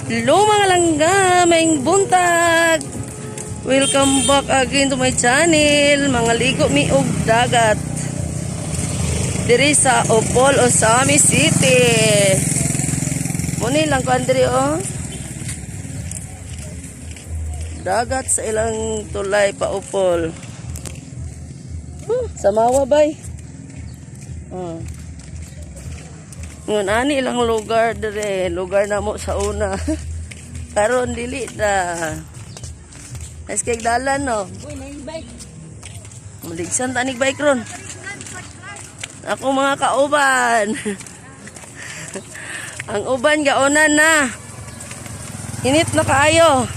Hello mga langga, maing buntag. Welcome back again to my channel. Mga ligo mi og dagat. Diri sa Opol, Osami City. Muni lang ko andiri oh. Dagat sa ilang tulay pa Opol. Samawa bay. Ngun ani ilang lugar dire, lugar na mo sa una. Karon dili na. Nes kay dalan no. Uy, may bike. Maligsan tanig bike ron. Ako mga kauban. Ang uban gaonan na. Init na kaayo.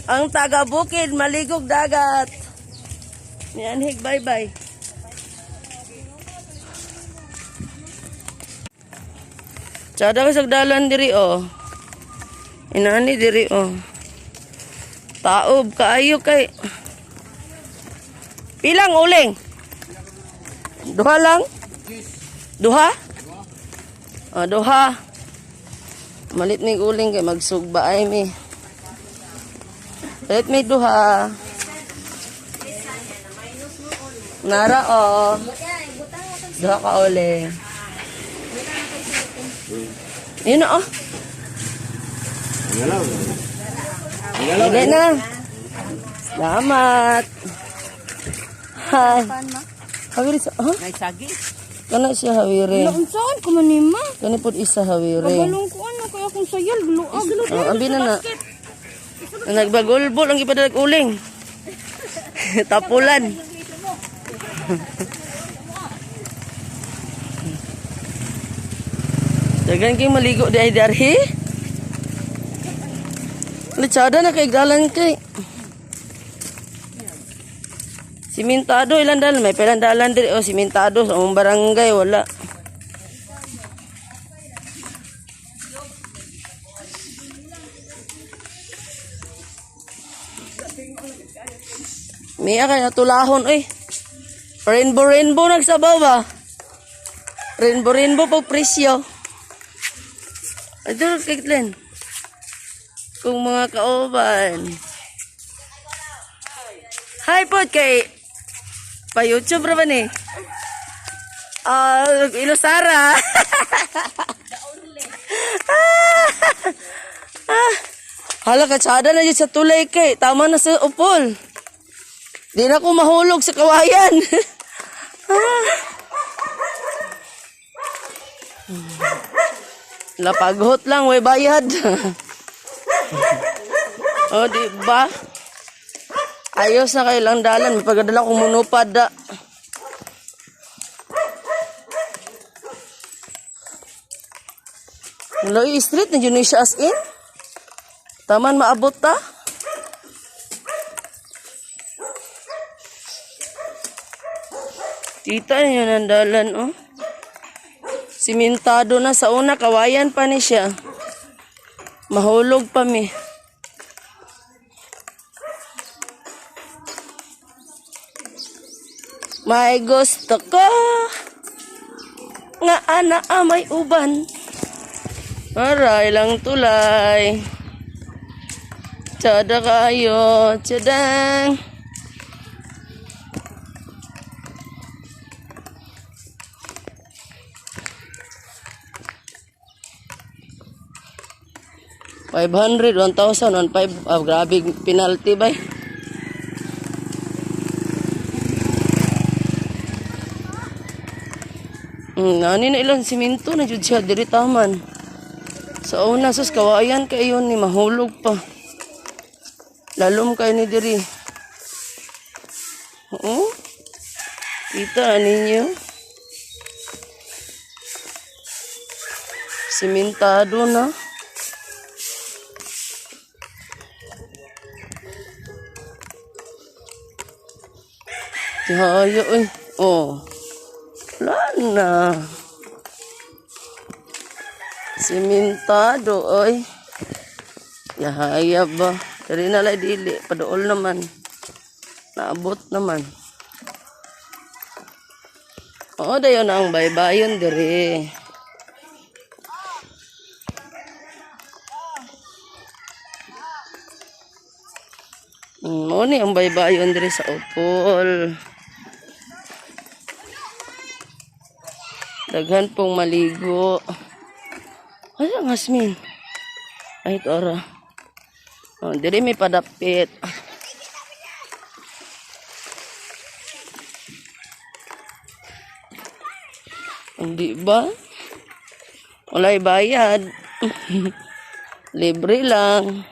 Ang taga bukid maligog dagat. Nianhig bye-bye. Sada ka sagdalan diri oh. Inani diri oh. Taob kaayo kay. Pilang uling? Duha lang? Duha? Ah, duha. Malit may uling kay magsugba ay mi. Malit may duha. Nara oh. Duha ka uling. Yun na oh. Hindi na. Salamat. Hi. Hawiri sa... Huh? Nagsagi. Kana siya hawiri. Saan ko manima? Kani po isa hawiri. Kabalong ko ano kaya kung sayal. Guluag. Oh, ambi na na. Nagbagulbol ang ipadalag uling. Tapulan. Dagan kay maligo di ay darhi. Litsada na kay galan kay. Simentado ilan dalan may pelan dalan diri o simentado sa among barangay wala. Miya kay natulahon oy. Rainbow nagsabaw ba? Rainbow po presyo. Ito kay Glenn. Kung mga kauban. Hi po kay pa YouTube ra ba ni? Ilosara. Hala ka tsada na dyan sa tulay kay. Tama na sa Opol. Di na ko mahulog sa kawayan. Lapaghot lang, way bayad. O, diba? Ayos na kayo lang dalan. May pagdala kong munupad da. Loy street na dyan siya as in. Taman maabot ta. Kita nyo ng dalan, oh. Simentado na sa una, kawayan pa ni siya. Mahulog pa mi. May gusto ko nga ana may uban. Aray lang tulay. Tsada kayo, tsadang. $500, 1,000, 1,500. Grabe penalty ba? Nani na ilang simento na jud siya diri taman. Sa una sus kawayan kayo ni mahulog pa. Lalom kay ni diri. Oo. Kita ninyo. Simentado na. Hayo eh. Oh. Wala na. Simentado oy. Yahaya ba? Dari na lang dili. Padool naman. Naabot naman. Oo, dayon na ang baybayon diri. Mo ni ang baybayon diri sa Opol. Daghan pong maligo. Ay, ang Asmin. Ay, tora. Oh, diri may padapit. Hindi ba? Walay bayad. Libre lang.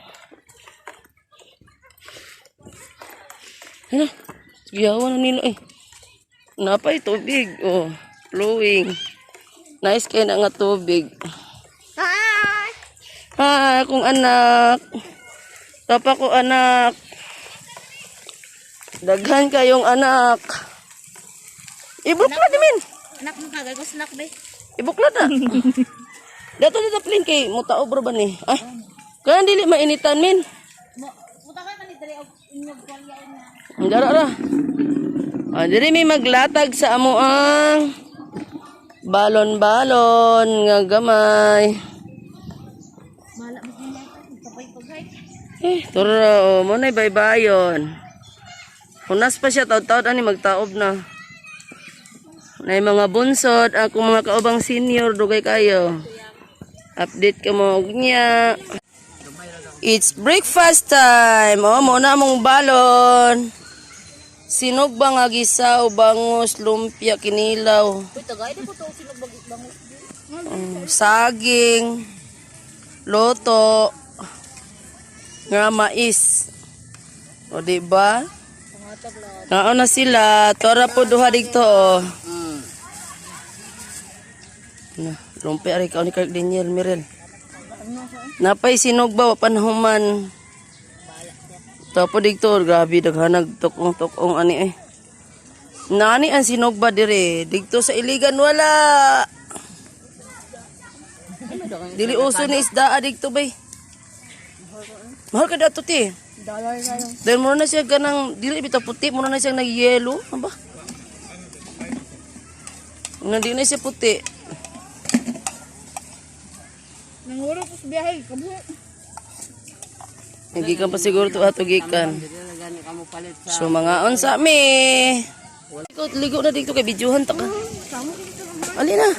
Ano? Giyawan na nilo eh. Napay tubig. Oh, flowing. Nice kayo na nga tubig. Hi! Hi, akong anak. Papa ko anak. Daghan kayong anak. Ibuklat namin. Anak mo kagay ko snack ba? Ibuklat na. Dato na taplin kay mutao bro ba ni? Ay. Kaya dili mainitan min. Puta ka kanit dali og inyog kwalya na. Dara ra. Ah, diri may maglatag sa amo ang balon-balon nga gamay. Mala mo nila pagpay. Tura, mo na baybayon. Hunas pa siya, taod-taod ani magtaob na. Na mga bunsod, ako mga kaubang senior, dugay kayo. Update ka mo niya. It's breakfast time. Oh, muna mong balon. Sinog ba nga gisaw, bangus, lumpia, kinilaw. Uy, tagay di ko to sinagbagit bangus. Saging, loto, nga mais. O, diba? Pangatag lahat. Nao na sila. Tora po duha dito, oh. Na, lumpia rin ka ni Kirk Daniel, Mirel. Napay sinog ba, panahuman. Tapo dito, grabe, daghanag tukong-tukong ani eh. Nani ang sinog ba dire? Dito sa Iligan, wala. Dili uso ni isda dito bay. Mahal ka dato ti. Dollar kayo. Dahil muna na siya ganang, dili bita puti, muna na siya nag-yellow. Ano ba? Hindi na siya puti. Nanguro ko sa biyahe, kabuhi. Nagikan pa siguro ito ato gikan. So mga on sa mi. Ligo na dito kay videohan ta ka. Ali na.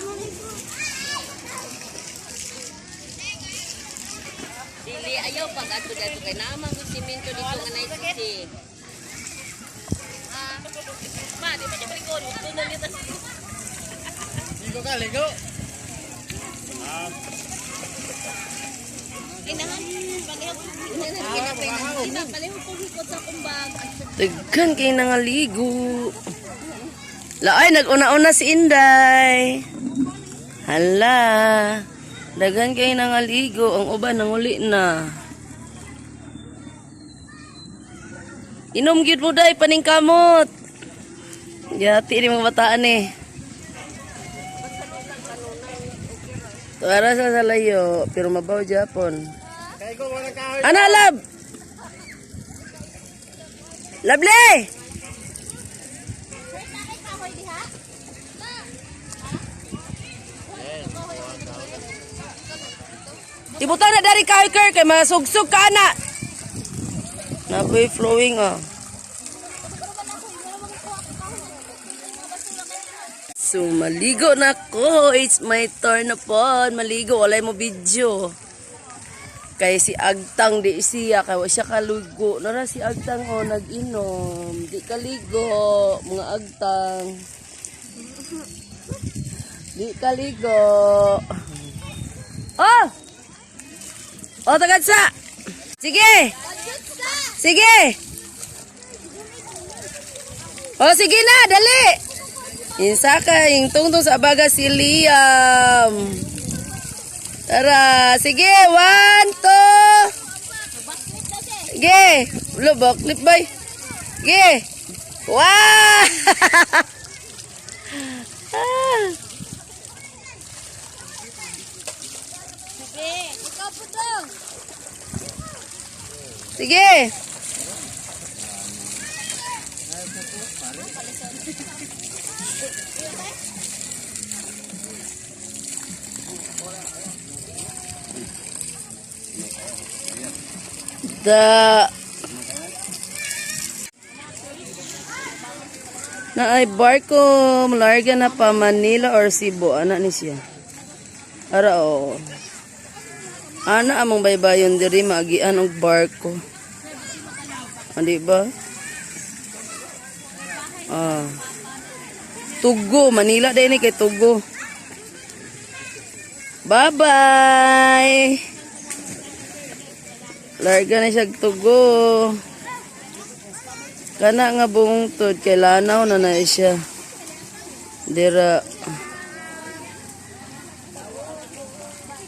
Dili ayaw pag ato dito kay naman ko simento dito nga naisisi. Ma, di ba siya palikon? Gusto na nito. Ligo ka, ligo. Inahan, palihog. Palihog kong hikot sa kumbag. Daghan kay nangaligo. Laay nag-una-una si Inday. Hala. Daghan kay nangaligo, ang uban nanguli na. Inom gyud mo day paning kamot. Yati ni mga bataan eh. Tuara sa salayo, pero mabaw Japon. Kaya ko wala kahoy. Ana lab. Lovely. Ibutan na dari kahoy kay masugsug ka na. Napoy flowing ah. So, maligo na ko. It's my turn na po. Maligo. Walay mo video. Kaya si Agtang di siya. Kaya siya kalugo. Nara si Agtang o nag-inom. Di kaligo. Mga Agtang. Di kaligo. Oh! Oh, tagad sa! Sige! Sige! Oh, sige na! Dali! Insaka, yung tungtong sa baga si Liam. Tara, sige, 1, 2. Sige, ulo, baklip bay. Sige. Wow! Sige, ikaw po daw. Sige. Na ay barko, malarga na pa Manila or Cebu. Ana ni siya. Ara o. Ana among baybayon diri maagian og barko. Andi ba? Ah. Tugo, Manila din ni kay Tugo. Bye-bye. Larga na siya Tugo. Kana nga bungtod kay lanaw na na siya. Dira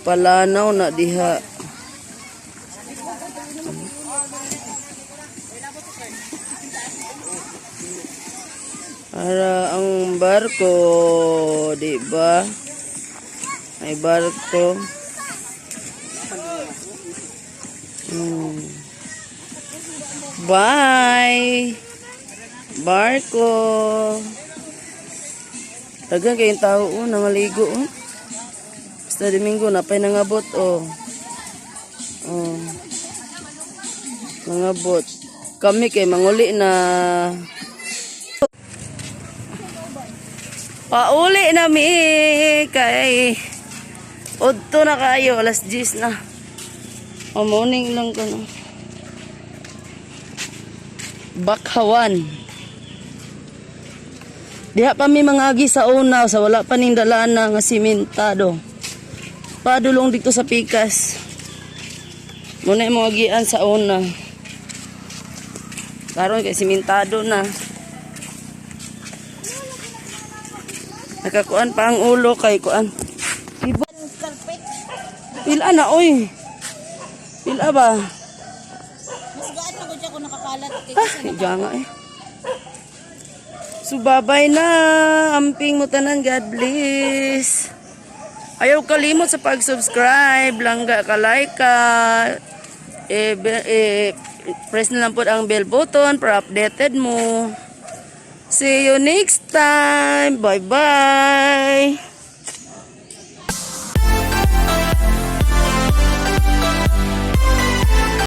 palanaw na diha. Ara ang barko, di ba? May barko. Bye. Barko. Dagan kayong tao nangaligo Basta Domingo napay nangabot nangabot. Kami kay manguli na. Pauli na mi kay udto na kayo alas 10 na. Morning lang ka na. Bakhawan. Diha pa mi mga agi sa una sa wala pa ning dalana nga simentado. Padulong dito sa Pikas. Muna mo agian sa una. Karon kay simentado na. Nakakuan pa ang ulo kay kuan. Iba. Pila na oy. Pila ba? Mas gaan na ko siya kung nakakalat. Ganga So babay na. Amping mo tanan. God bless. Ayaw kalimot sa pag-subscribe. Langga ka like ka. Press na lang po ang bell button para updated mo. See you next time. Bye bye.